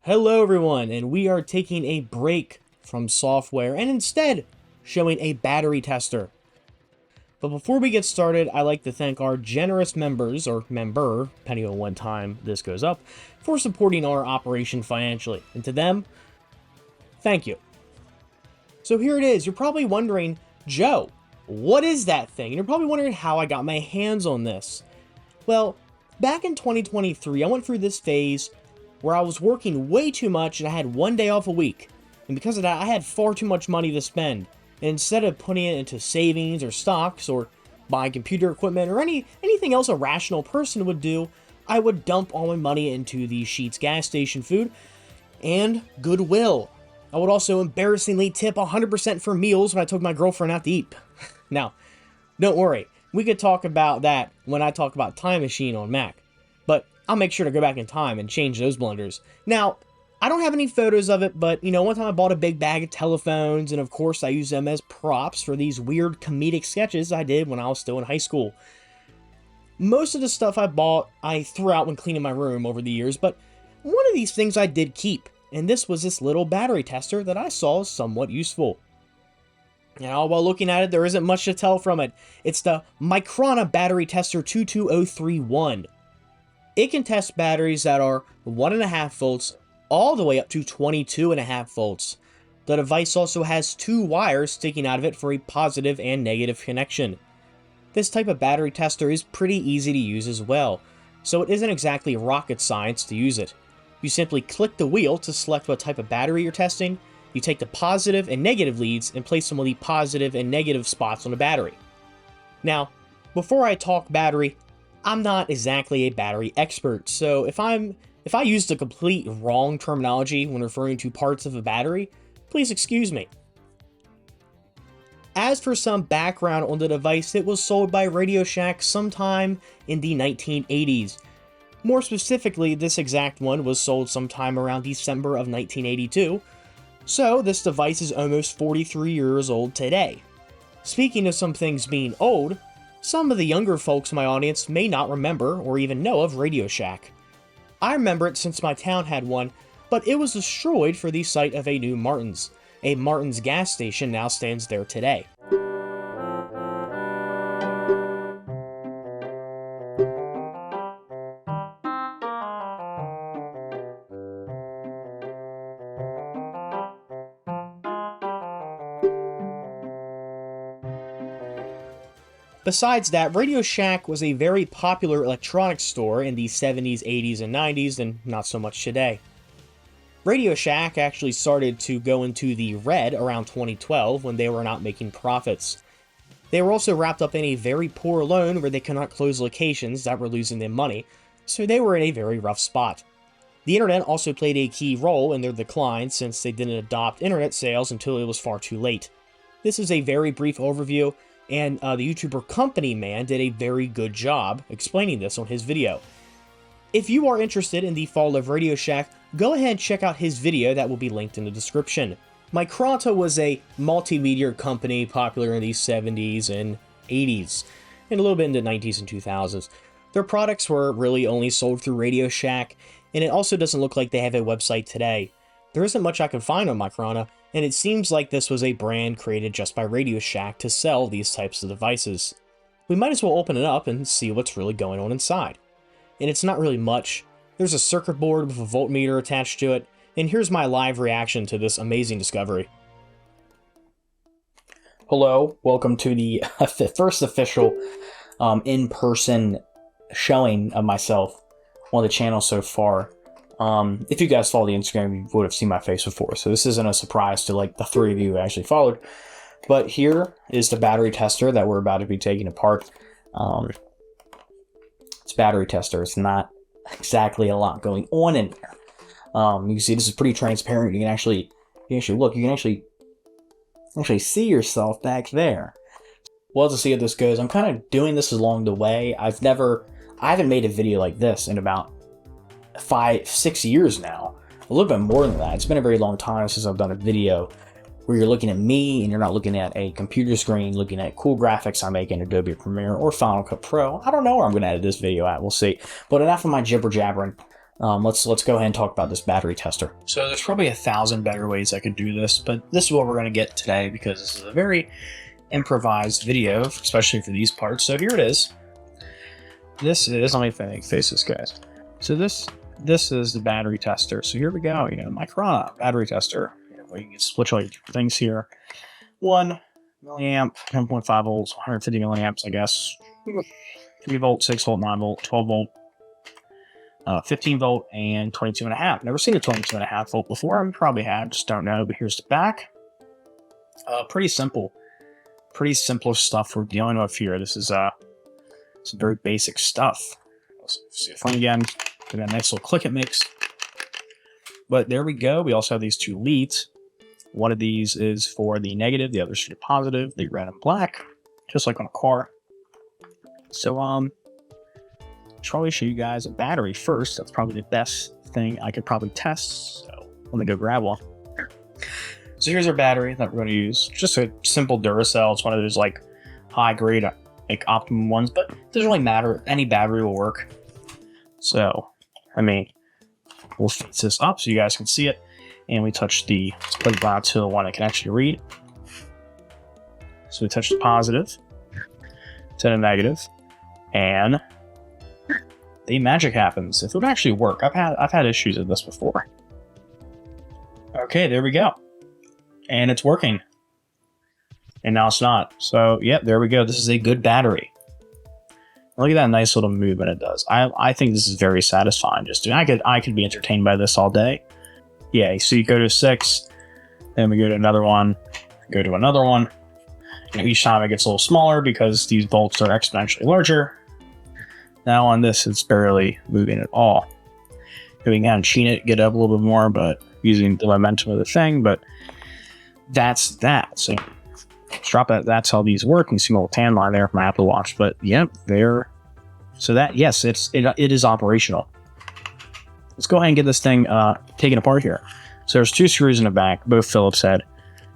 Hello everyone, and we are taking a break from software and instead showing a battery tester. But before we get started, I'd like to thank our generous members, or member, depending on what time this goes up, for supporting our operation financially. And to them, thank you. So here it is. You're probably wondering, Joe, what is that thing? And you're probably wondering how I got my hands on this. Well, back in 2023, I went through this phase where I was working way too much and I had one day off a week. And because of that, I had far too much money to spend. And instead of putting it into savings or stocks or buying computer equipment or anything else a rational person would do, I would dump all my money into the Sheetz gas station food and Goodwill. I would also embarrassingly tip 100% for meals when I took my girlfriend out to eat. Now, don't worry, we could talk about that when I talk about Time Machine on Mac. But I'll make sure to go back in time and change those blunders. Now, I don't have any photos of it, but, one time I bought a big bag of telephones, and of course I used them as props for these weird comedic sketches I did when I was still in high school. Most of the stuff I bought, I threw out when cleaning my room over the years, but one of these things I did keep, and this was this little battery tester that I saw as somewhat useful. Now, while looking at it, there isn't much to tell from it. It's the Micronta Battery Tester 22031. It can test batteries that are 1.5 volts all the way up to 22.5 volts. The device also has 2 wires sticking out of it for a positive and negative connection. This type of battery tester is pretty easy to use as well, so it isn't exactly rocket science to use it. You simply click the wheel to select what type of battery you're testing, you take the positive and negative leads and place them on the positive and negative spots on the battery. Now, before I talk battery, I'm not exactly a battery expert, so if I use the complete wrong terminology when referring to parts of a battery, please excuse me. As for some background on the device, it was sold by RadioShack sometime in the 1980s. More specifically, this exact one was sold sometime around December of 1982, so this device is almost 43 years old today. Speaking of some things being old, some of the younger folks in my audience may not remember or even know of RadioShack. I remember it since my town had one, but it was destroyed for the site of a new Martin's. A Martin's gas station now stands there today. Besides that, RadioShack was a very popular electronics store in the 70s, 80s, and 90s, and not so much today. RadioShack actually started to go into the red around 2012 when they were not making profits. They were also wrapped up in a very poor loan where they could not close locations that were losing them money, so they were in a very rough spot. The internet also played a key role in their decline since they didn't adopt internet sales until it was far too late. This is a very brief overview, and the YouTuber Company Man did a very good job explaining this on his video. If you are interested in the fall of RadioShack, go ahead and check out his video that will be linked in the description. Micronta was a multimedia company popular in the 70s and 80s, and a little bit in the 90s and 2000s. Their products were really only sold through RadioShack, and it also doesn't look like they have a website today. There isn't much I can find on Micronta, and it seems like this was a brand created just by RadioShack to sell these types of devices. We might as well open it up and see what's really going on inside. And it's not really much. There's a circuit board with a voltmeter attached to it, and here's my live reaction to this amazing discovery. Hello, welcome to the first official in-person showing of myself on the channel so far. If you guys follow the Instagram, you would have seen my face before, so this isn't a surprise to like the 3 of you who actually followed. But here is the battery tester that we're about to be taking apart. It's a battery tester. It's not exactly a lot going on in there. You can see this is pretty transparent. You can actually look. You can actually see yourself back there. Well, to see how this goes, I'm kind of doing this along the way. I haven't made a video like this in about 5-6 years now, a little bit more than that. It's been a very long time since I've done a video where you're looking at me and you're not looking at a computer screen, looking at cool graphics I make in Adobe Premiere or Final Cut Pro. I don't know where I'm going to edit this video at, we'll see. But enough of my jibber jabbering. Let's go ahead and talk about this battery tester. So there's probably 1,000 better ways I could do this, but this is what we're going to get today because this is a very improvised video, especially for these parts. So here it is. This is, let me face this, guys. So this is the battery tester. So here we go. Micronta battery tester. You can switch all your things here. 1 milliamp, 10.5 volts, 150 milliamps, I guess. 3 volt, 6 volt, 9 volt, 12 volt. 15 volt and 22.5. Never seen a 22.5 volt before. I probably have, just don't know. But here's the back. Pretty simple. Pretty simple stuff we're dealing with here. This is some very basic stuff. Let's see if again. Get a nice little click it mix. But there we go. We also have these two leads. One of these is for the negative, the other is for the positive, the red and black, just like on a car. So should probably show you guys a battery first. That's probably the best thing I could probably test. So let me go grab one. So here's our battery that we're going to use. Just a simple Duracell. It's one of those like high grade, like optimum ones, but it doesn't really matter. Any battery will work. So, we'll fix this up so you guys can see it. And we touch let's put it down to the one I can actually read. So we touch the positive to the negative, and the magic happens. If it would actually work, I've had issues with this before. Okay, there we go, and it's working. And now it's not. So yeah, there we go. This is a good battery. Look at that nice little movement it does. I think this is very satisfying. I could be entertained by this all day. Yeah, so you go to 6, then we go to another one, go to another one. Each time it gets a little smaller because these bolts are exponentially larger. Now on this, it's barely moving at all. We can kind of sheen it, get up a little bit more, but using the momentum of the thing. But that's that. So let's drop that. That's how these work. You see a little tan line there from my Apple Watch. But yep, there. So that, yes, it is operational. Let's go ahead and get this thing taken apart here. So there's 2 screws in the back, both Phillips head,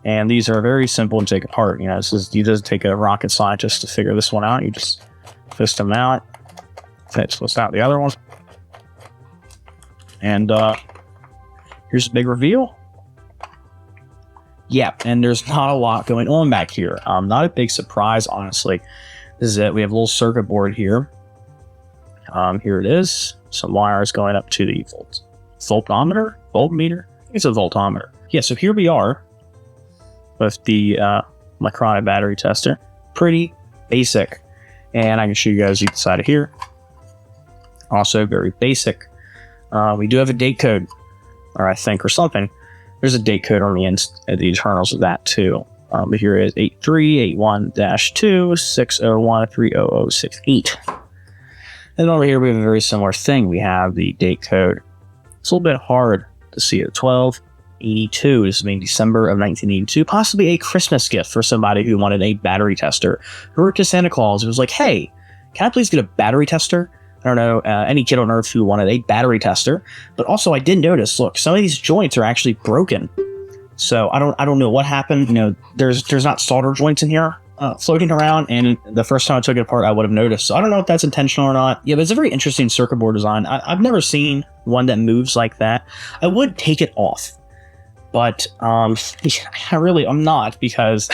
and these are very simple to take apart. It doesn't take a rocket scientist to figure this one out. You just twist them out, twist out the other one, and here's a big reveal. Yeah, and there's not a lot going on back here. Not a big surprise, honestly. This is it. We have a little circuit board here. Here it is. Some wires going up to the voltmeter. I think it's a voltmeter. Yeah, so here we are with the Micronta battery tester. Pretty basic. And I can show you guys either side of here. Also very basic. We do have a date code, or something. There's a date code on the internals of that too. But here is 8381-260130068. And over here we have a very similar thing. We have the date code. It's a little bit hard to see it. 1282. This is made in December of 1982. Possibly a Christmas gift for somebody who wanted a battery tester. Who wrote to Santa Claus. It was like, hey, can I please get a battery tester? I don't know, any kid on Earth who wanted a battery tester. But also I did notice, look, some of these joints are actually broken. So I don't know what happened. There's not solder joints in here floating around, and the first time I took it apart, I would have noticed. So I don't know if that's intentional or not. Yeah, but it's a very interesting circuit board design. I've never seen one that moves like that. I would take it off, but I'm not, because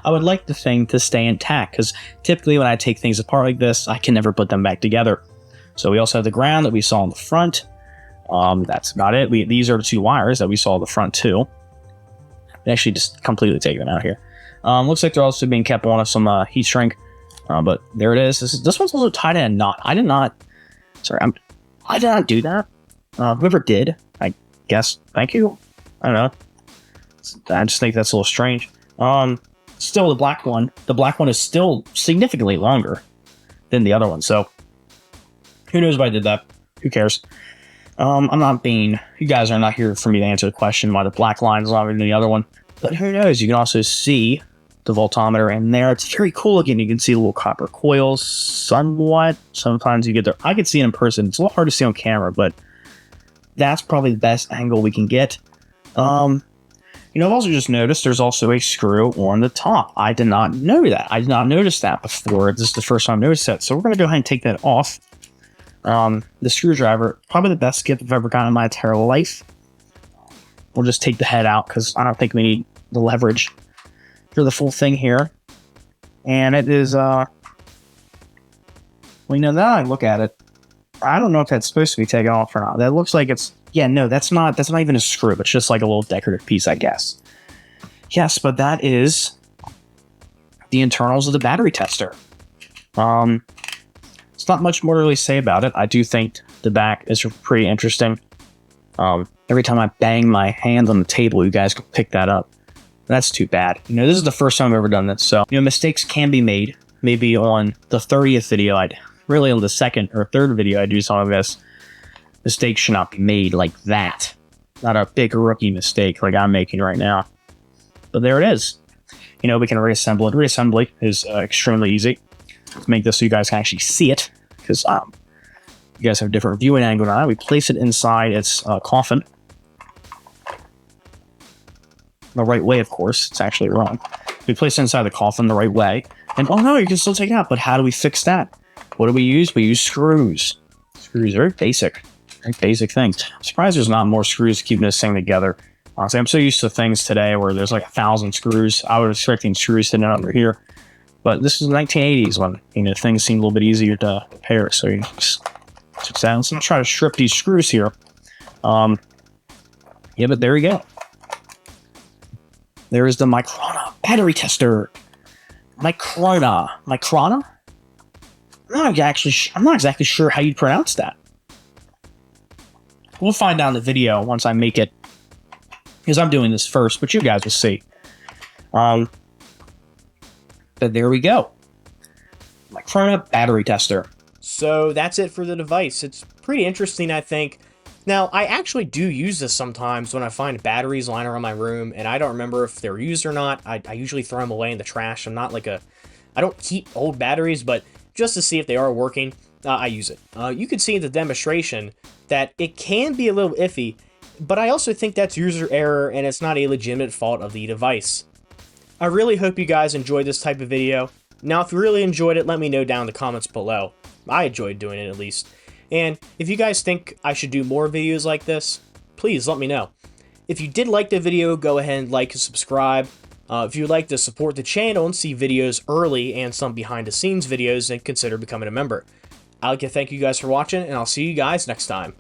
I would like the thing to stay intact, because typically when I take things apart like this, I can never put them back together. So we also have the ground that we saw in the front. That's about it. These are the 2 wires that we saw in the front too. Actually just completely take them out here. Looks like they're also being kept on some heat shrink, but there it is. This one's also tied in a knot. I did not do that. Whoever did, I guess, thank you. I don't know. I just think that's a little strange. Still the black one is still significantly longer than the other one. So who knows if I did that? Who cares? You guys are not here for me to answer the question why the black line is longer than the other one. But who knows? You can also see the voltmeter in there. It's very cool looking. You can see little copper coils somewhat. Sometimes you get there. I can see it in person. It's a little hard to see on camera, but that's probably the best angle we can get. I've also just noticed there's also a screw on the top. I did not know that. I did not notice that before. This is the first time I noticed that. So we're going to go ahead and take that off. The screwdriver, probably the best gift I've ever gotten in my entire life. We'll just take the head out because I don't think we need the leverage for the full thing here. And it is, well, you know, now I look at it, I don't know if that's supposed to be taken off or not. That looks like it's, yeah, no, that's not even a screw. It's just like a little decorative piece, I guess. Yes, but that is the internals of the battery tester. It's not much more to really say about it. I do think the back is pretty interesting. Every time I bang my hand on the table, you guys can pick that up. That's too bad. You know, this is the first time I've ever done this, so, you know, mistakes can be made. Maybe on the 30th video, really on the second or third video I do some of this, mistakes should not be made like that. Not a big rookie mistake like I'm making right now. But there it is. You know, we can reassemble it. Reassembly is extremely easy. Let's make this so you guys can actually see it, because you guys have a different viewing angle now. We place it inside its coffin. The right way, of course. It's actually wrong. We place it inside the coffin the right way. And, oh no, you can still take it out. But how do we fix that? What do we use? We use screws. Screws are very basic things. I'm surprised there's not more screws keeping this thing together. Honestly, I'm so used to things today where there's like 1,000 screws. I was expecting screws sitting under here. But this is the 1980s when, you know, things seemed a little bit easier to repair. So you just let's try to strip these screws here. Yeah, but there we go. There is the Micronta battery tester. Micronta. I'm not exactly sure how you'd pronounce that. We'll find out in the video once I make it, because I'm doing this first, but you guys will see. But there we go. Micronta battery tester. So that's it for the device. It's pretty interesting, I think. Now, I actually do use this sometimes when I find batteries lying around my room, and I don't remember if they're used or not. I usually throw them away in the trash. I don't keep old batteries, but just to see if they are working, I use it. You can see in the demonstration that it can be a little iffy, but I also think that's user error, and it's not a legitimate fault of the device. I really hope you guys enjoyed this type of video. Now, if you really enjoyed it, let me know down in the comments below. I enjoyed doing it, at least. And if you guys think I should do more videos like this, please let me know. If you did like the video, go ahead and like and subscribe. If you'd like to support the channel and see videos early and some behind the scenes videos, then consider becoming a member. I'd like to thank you guys for watching, and I'll see you guys next time.